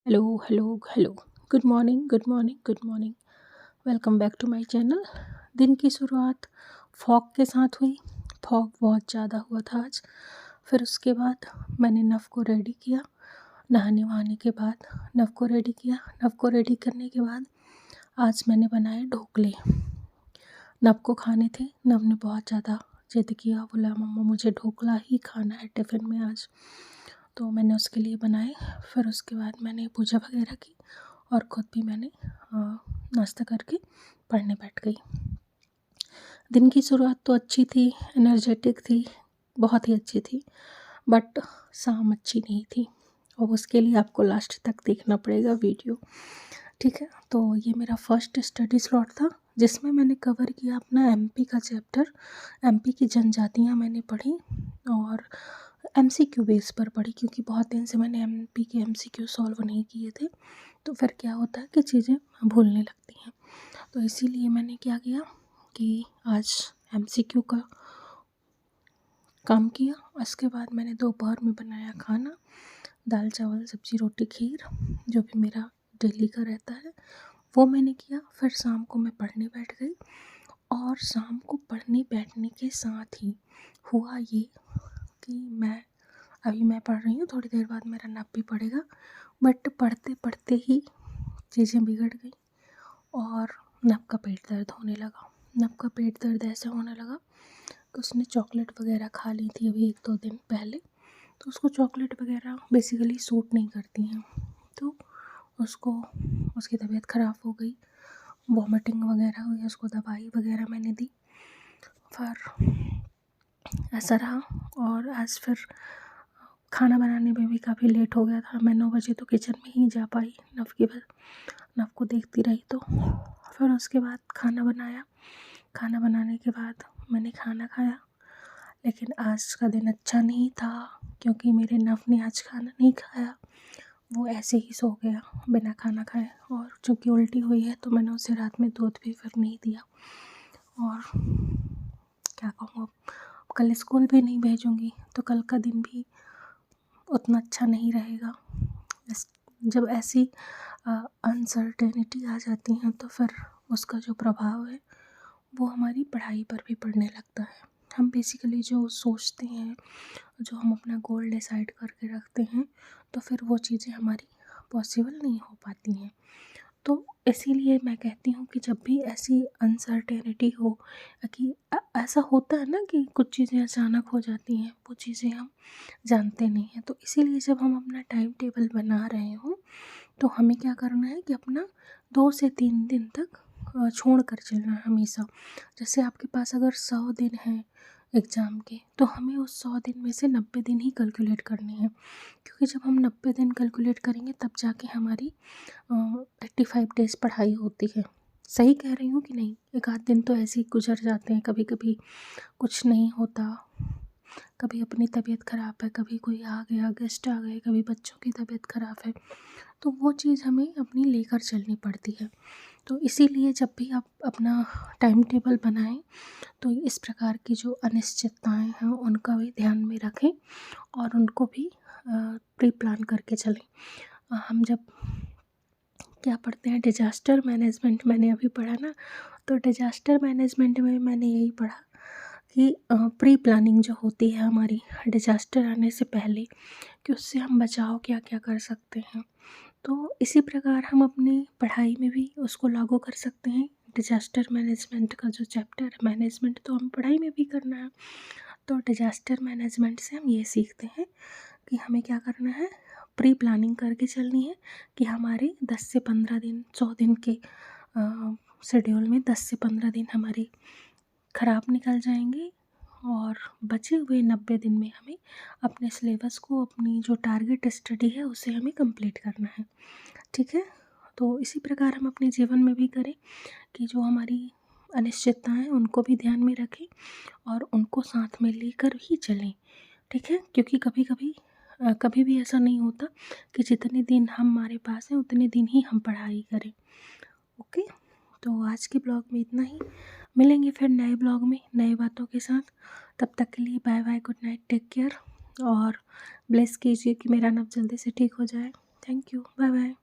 Hello hello hello. Good morning good morning good morning. Welcome back to my channel. दिन की शुरुआत fog के साथ हुई। फॉग बहुत ज़्यादा हुआ था आज। फिर उसके बाद मैंने नव को रेडी किया। नहाने वहाने के बाद नव को रेडी किया। नव को रेडी करने के बाद आज मैंने बनाए ढोकले। नव को खाने थे। नव ने बहुत ज़्यादा जिद किया, बोला मम्मा मुझे ढोकला ही खाना है टिफ़िन में आज। तो मैंने उसके लिए बनाए। फिर उसके बाद मैंने पूजा वगैरह की और ख़ुद भी मैंने नाश्ता करके पढ़ने बैठ गई। दिन की शुरुआत तो अच्छी थी, एनर्जेटिक थी, बहुत ही अच्छी थी, बट शाम अच्छी नहीं थी और उसके लिए आपको लास्ट तक देखना पड़ेगा वीडियो, ठीक है। तो ये मेरा फर्स्ट स्टडी स्लॉट था जिसमें मैंने कवर किया अपना एमपी का चैप्टर। एमपी की जनजातियाँ मैंने पढ़ी और एमसीक्यू बेस पर पढ़ी, क्योंकि बहुत दिन से मैंने एमपी के एमसीक्यू सॉल्व नहीं किए थे। तो फिर क्या होता है कि चीज़ें भूलने लगती हैं। तो इसीलिए मैंने क्या किया कि आज एमसीक्यू का काम किया। उसके बाद मैंने दोपहर में बनाया खाना, दाल चावल सब्ज़ी रोटी खीर, जो भी मेरा डेली का रहता है वो मैंने किया। फिर शाम को मैं पढ़ने बैठ गई और शाम को पढ़ने बैठने के साथ ही हुआ ये कि मैं पढ़ रही हूँ, थोड़ी देर बाद मेरा नप भी पड़ेगा, बट पढ़ते पढ़ते ही चीज़ें बिगड़ गई और नप का पेट दर्द होने लगा। नप का पेट दर्द ऐसे होने लगा कि उसने चॉकलेट वगैरह खा ली थी अभी 1-2 दिन पहले। तो उसको चॉकलेट वगैरह बेसिकली सूट नहीं करती हैं, तो उसकी तबीयत ख़राब हो गई, वॉमिटिंग वगैरह हुई, उसको दवाई वगैरह मैंने दी। फिर ऐसा रहा और आज फिर खाना बनाने में भी काफ़ी लेट हो गया था। मैं 9 बजे तो किचन में ही जा पाई, नव को देखती रही। तो फिर उसके बाद खाना बनाया। खाना बनाने के बाद मैंने खाना खाया, लेकिन आज का दिन अच्छा नहीं था क्योंकि मेरे नव ने आज खाना नहीं खाया। वो ऐसे ही सो गया बिना खाना खाए, और चूँकि उल्टी हुई है तो मैंने उसे रात में दूध भी फिर नहीं दिया। और क्या कहूँ, अब कल स्कूल भी नहीं भेजूँगी तो कल का दिन भी उतना अच्छा नहीं रहेगा। जब ऐसी अनसर्टेनिटी आ जाती हैं तो फिर उसका जो प्रभाव है वो हमारी पढ़ाई पर भी पड़ने लगता है। हम बेसिकली जो सोचते हैं, जो हम अपना गोल डिसाइड करके रखते हैं, तो फिर वो चीज़ें हमारी पॉसिबल नहीं हो पाती हैं। तो इसीलिए मैं कहती हूँ कि जब भी ऐसी अनसर्टेनिटी हो कि ऐसा होता है ना कि कुछ चीज़ें अचानक हो जाती हैं, वो चीज़ें हम जानते नहीं हैं। तो इसीलिए जब हम अपना टाइम टेबल बना रहे हों तो हमें क्या करना है कि अपना 2 से 3 दिन तक छोड़ कर चलना है हमेशा। जैसे आपके पास अगर 100 दिन हैं एग्ज़ाम के, तो हमें उस 100 दिन में से 90 दिन ही कैलकुलेट करने हैं, क्योंकि जब हम 90 दिन कैलकुलेट करेंगे तब जाके हमारी 85 डेज़ पढ़ाई होती है। सही कह रही हूँ कि नहीं? एक आध दिन तो ऐसे ही गुजर जाते हैं, कभी कभी कुछ नहीं होता, कभी अपनी तबीयत ख़राब है, कभी कोई आ गया, गेस्ट आ गए, कभी बच्चों की तबीयत ख़राब है, तो वो चीज़ हमें अपनी लेकर चलनी पड़ती है। तो इसीलिए जब भी आप अपना टाइम टेबल बनाएं तो इस प्रकार की जो अनिश्चितताएं हैं उनका भी ध्यान में रखें और उनको भी प्री प्लान करके चलें। हम जब क्या पढ़ते हैं, डिजास्टर मैनेजमेंट मैंने अभी पढ़ा ना, तो डिजास्टर मैनेजमेंट में मैंने यही पढ़ा कि प्री प्लानिंग जो होती है हमारी डिजास्टर आने से पहले, कि उससे हम बचाव क्या क्या कर सकते हैं। तो इसी प्रकार हम अपनी पढ़ाई में भी उसको लागू कर सकते हैं। डिजास्टर मैनेजमेंट का जो चैप्टर है, मैनेजमेंट तो हम पढ़ाई में भी करना है, तो डिजास्टर मैनेजमेंट से हम ये सीखते हैं कि हमें क्या करना है, प्री प्लानिंग करके चलनी है कि हमारे 10 से 15 दिन, 100 दिन के शेड्यूल में 10 से 15 दिन हमारे ख़राब निकल जाएंगे और बचे हुए 90 दिन में हमें अपने सिलेबस को, अपनी जो टारगेट स्टडी है उसे हमें कंप्लीट करना है, ठीक है। तो इसी प्रकार हम अपने जीवन में भी करें कि जो हमारी अनिश्चितताएं हैं उनको भी ध्यान में रखें और उनको साथ में लेकर ही चलें, ठीक है। क्योंकि कभी भी ऐसा नहीं होता कि जितने दिन हमारे पास हैं उतने दिन ही हम पढ़ाई करें। ओके, तो आज के ब्लॉग में इतना ही। मिलेंगे फिर नए ब्लॉग में नए बातों के साथ। तब तक के लिए bye bye, good night, take care और ब्लेस कीजिए कि मेरा नब जल्दी से ठीक हो जाए। Thank you, bye bye.